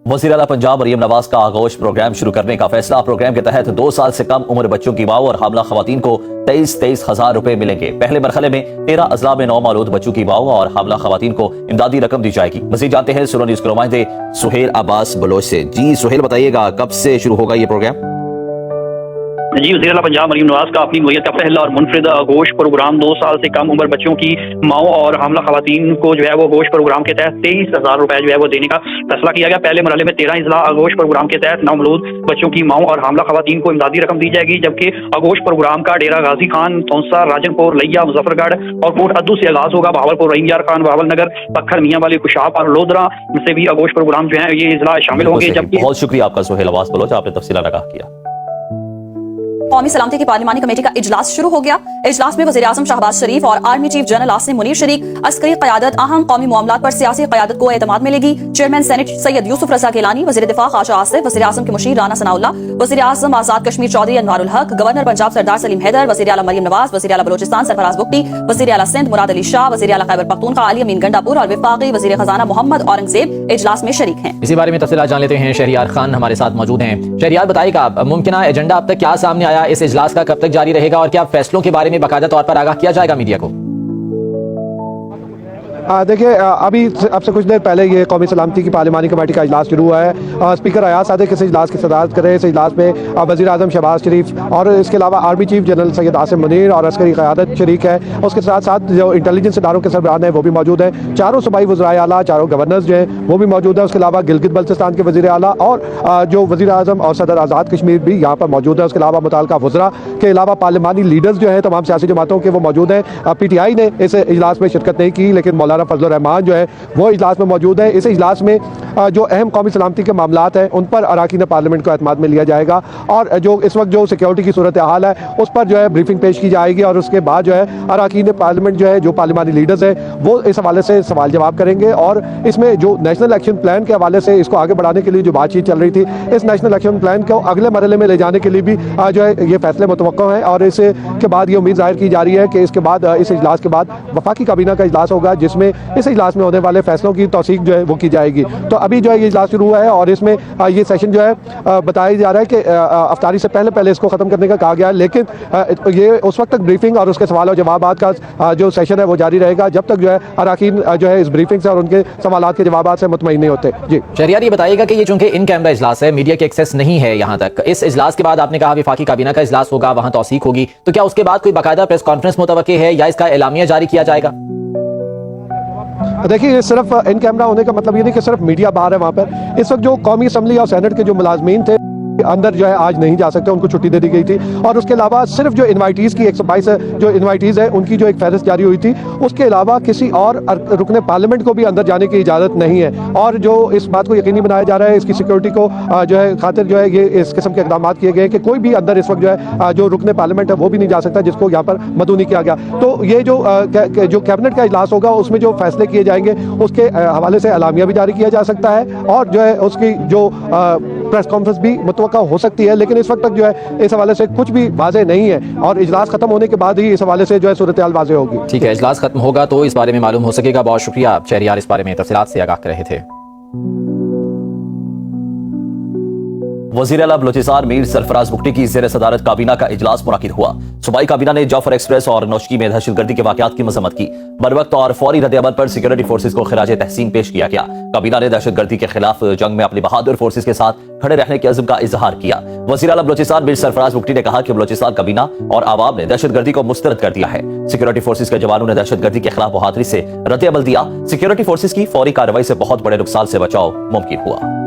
وزیر اعلیٰ پنجاب مریم نواز کا آغوش پروگرام شروع کرنے کا فیصلہ۔ پروگرام کے تحت 2 سال سے کم عمر بچوں کی ماؤں اور حاملہ خواتین کو 23 ہزار روپے ملیں گے۔ پہلے مرحلے میں 13 اضلاع میں نومولود بچوں کی ماؤں اور حاملہ خواتین کو امدادی رقم دی جائے گی۔ مزید جانتے ہیں سورہ نیوز کے نمائندے سہیل عباس بلوچ سے۔ جی سہیل، بتائیے گا کب سے شروع ہوگا یہ پروگرام؟ جی، وزیر اعلیٰ پنجاب مریم نواز کا اپنی نوعیت کا پہلا اور منفرد گوشت پروگرام 2 سال سے کم عمر بچوں کی ماؤں اور حاملہ خواتین کو جو ہے وہ گوشت پروگرام کے تحت 23 ہزار روپے جو ہے وہ دینے کا فیصلہ کیا گیا۔ پہلے مرحلے میں 13 اضلاع گوشت پروگرام کے تحت نومولود بچوں کی ماؤں اور حاملہ خواتین کو امدادی رقم دی جائے گی، جبکہ گوشت پروگرام کا ڈیرہ غازی خان، تونسا، راجن پور، لیا، مظفر گڑھ اور کوٹ ادو سے آغاز ہوگا۔ بہاولپور، رحیم یار خان، بہاول نگر، پکھر، میاں والی، کشاپ اور لودرا سے بھی گوشت پروگرام جو ہے یہ اضلاع شامل ہوں گے۔ جبکہ بہت شکریہ آپ کا سہیل عباس بلوچ، آپ نے تفصیلات آگاہ کیا۔ قومی سلامتی کی پارلیمانی کمیٹی کا اجلاس شروع ہو گیا۔ اجلاس میں وزیر اعظم شہباز شریف اور army chief general Asim Munir شریک۔ عسکری قیادت، اہم قومی معاملات پر سیاسی قیادت کو اعتماد ملے گی۔ چیئرمین سینٹ سید یوسف رضا گیلانی، وزیر دفاع خواجہ آصف، وزیر اعظم کے مشیر رانا ثناء اللہ، وزیر اعظم آزاد کشمیر چودھری انوار الحق، گورنر پنجاب سردار سلیم حیدر، وزیر اعلیٰ مریم نواز، وزیر اعلیٰ بلوچستان سرفراز بگٹی، وزیر اعلیٰ سندھ مراد علی شاہ، وزیر اعلیٰ خیبر پختونخوا علی امین گنڈا پور اور وفاقی وزیر خزانہ محمد اورنگزیب اجلاس میں شریک ہیں۔ اسی بارے میں تفصیلات جان لیتے ہیں، شہریار خان ہمارے ساتھ موجود ہیں۔ شہریار، بتائیے گا ممکنہ ایجنڈا اب تک کیا سامنے آیا، اس اجلاس کا کب تک جاری رہے گا اور کیا فیصلوں کے بارے میں باقاعدہ طور پر آگاہ کیا جائے گا میڈیا کو؟ دیکھیں، اب سے کچھ دیر پہلے یہ قومی سلامتی کی پارلیمانی کمیٹی کا اجلاس شروع ہوا ہے۔ اسپیکر ایاز صادق اس اجلاس کی صدارت کر رہے ہیں۔ اس اجلاس میں وزیر اعظم شہباز شریف اور اس کے علاوہ army chief general Syed Asim Munir اور عسکری قیادت شریک ہے۔ اس کے ساتھ ساتھ جو انٹیلیجنس اداروں کے سربراہ ہیں وہ بھی موجود ہیں۔ چاروں صوبائی وزرائے اعلیٰ، چاروں گورنرز جو ہیں وہ بھی موجود ہیں۔ اس کے علاوہ گلگت بلتستان کے وزیر اعلیٰ اور جو وزیر اعظم اور صدر آزاد کشمیر بھی یہاں پر موجود ہیں۔ اس کے علاوہ متعلقہ وزراء کے علاوہ پارلیمانی لیڈرز جو ہیں تمام سیاسی جماعتوں کے وہ موجود ہیں۔ پی ٹی آئی نے اس اجلاس میں شرکت نہیں کی، لیکن مولانا فضل الرحمان جو ہے وہ اجلاس میں موجود ہے۔ اس اجلاس میں جو اہم قومی سلامتی کے معاملات ہیں ان پر اراکین پارلیمنٹ کو اعتماد میں لیا جائے گا، اور جو اس وقت جو سیکیورٹی کی صورتحال ہے اس پر جو ہے بریفنگ پیش کی جائے گی، اور اس کے بعد جو ہے اراکین پارلیمنٹ جو ہے جو پارلیمانی لیڈرز ہیں وہ اس حوالے سے سوال جواب کریں گے۔ اور اس میں جو نیشنل ایکشن پلان کے حوالے سے اس کو آگے بڑھانے کے لیے جو بات چیت چل رہی تھی، اس نیشنل ایکشن پلان کو اگلے مرحلے میں لے جانے کے لیے بھی جو ہے یہ فیصلے متوقع ہیں، اور اس کے بعد یہ امید ظاہر کی جا رہی ہے کہ اس کے بعد اس اجلاس کے بعد وفاقی کابینہ کا اجلاس ہوگا، جس میں اس اجلاس میں ہونے والے فیصلوں کی توثیق جو ہے وہ کی جائے گی۔ تو ابھی جو ہے یہ اجلاس شروع ہوا ہے اور اس میں یہ سیشن جو ہے بتایا جا رہا ہے کہ افطاری سے پہلے اس کو ختم کرنے کا کہا گیا ہے، لیکن یہ اس وقت تک بریفنگ اور اس کے سوال و جوابات کا جو سیشن ہے وہ جاری رہے گا جب تک جو ہے اراکین جو ہے اس بریفنگ سے اور ان کے سوالات کے جوابات سے مطمئن نہیں ہوتے۔ جی شہریار، یہ بتائیے گا کہ یہ چونکہ ان کیمرہ اجلاس ہے، میڈیا کے ایکسیس نہیں ہے یہاں تک، اس اجلاس کے بعد آپ نے کہا وفاقی کابینہ کا اجلاس ہوگا، وہاں توثیق ہوگی، تو کیا اس کے بعد کوئی باقاعدہ پریس کانفرنس متوقع ہے یا اس کا اعلامیہ جاری کیا جائے گا؟ دیکھیے، صرف ان کیمرہ ہونے کا مطلب یہ نہیں کہ صرف میڈیا باہر ہے وہاں پر۔ اس وقت جو قومی اسمبلی اور سینٹ کے جو ملازمین تھے اندر جو ہے آج نہیں جا سکتے، ان کو چھٹی دے دی گئی تھی، اور اس کے علاوہ صرف جو انوائٹیز کی 122 جو انوائٹیز ہیں ان کی جو ایک فہرست جاری ہوئی تھی، اس کے علاوہ کسی اور رکن پارلیمنٹ کو بھی اندر جانے کی اجازت نہیں ہے۔ اور جو اس بات کو یقینی بنایا جا رہا ہے، اس کی سیکورٹی کو جو ہے خاطر جو ہے یہ اس قسم کے اقدامات کیے گئے کہ کوئی بھی اندر اس وقت جو ہے جو رکن پارلیمنٹ ہے وہ بھی نہیں جا سکتا، جس کو یہاں پر مدعو نہیں کیا گیا۔ تو یہ جو کیبنٹ کا اجلاس ہوگا اس میں جو فیصلے کیے جائیں گے اس کے حوالے سے اعلامیہ بھی جاری کیا جا سکتا ہے، اور جو ہے اس کی جو پریس کانفرنس بھی متوقع ہو سکتی ہے، لیکن اس وقت تک جو ہے اس حوالے سے کچھ بھی واضح نہیں ہے، اور اجلاس ختم ہونے کے بعد ہی اس حوالے سے جو ہے صورتحال واضح ہوگی۔ ٹھیک ہے، اجلاس ختم ہوگا تو اس بارے میں معلوم ہو سکے گا۔ بہت شکریہ شہریار، اس بارے میں تفصیلات سے آگاہ کر رہے تھے۔ وزیر اعلیٰ بلوچستان میر سرفراز بگٹی کی زیر صدارت کابینہ کا اجلاس منعقد ہوا۔ صوبائی کابینہ نے جعفر ایکسپریس اور نوشکی میں دہشت گردی کے واقعات کی مذمت کی۔ بروقت اور فوری رد عمل پر سیکورٹی فورسز کو خراج تحسین پیش کیا گیا۔ کابینہ نے دہشت گردی کے خلاف جنگ میں اپنی بہادر فورسز کے ساتھ کھڑے رہنے کے عزم کا اظہار کیا۔ وزیر اعلیٰ بلوچستان میر سرفراز بگٹی نے کہا کہ بلوچستان کابینہ اور عوام نے دہشت گردی کو مسترد کر دیا ہے۔ سیکورٹی فورسز کے جوانوں نے دہشت گردی کے خلاف بہادری سے رد عمل دیا۔ سیکورٹی فورسز کی فوری کارروائی سے بہت بڑے نقصان سے بچاؤ ممکن ہوا۔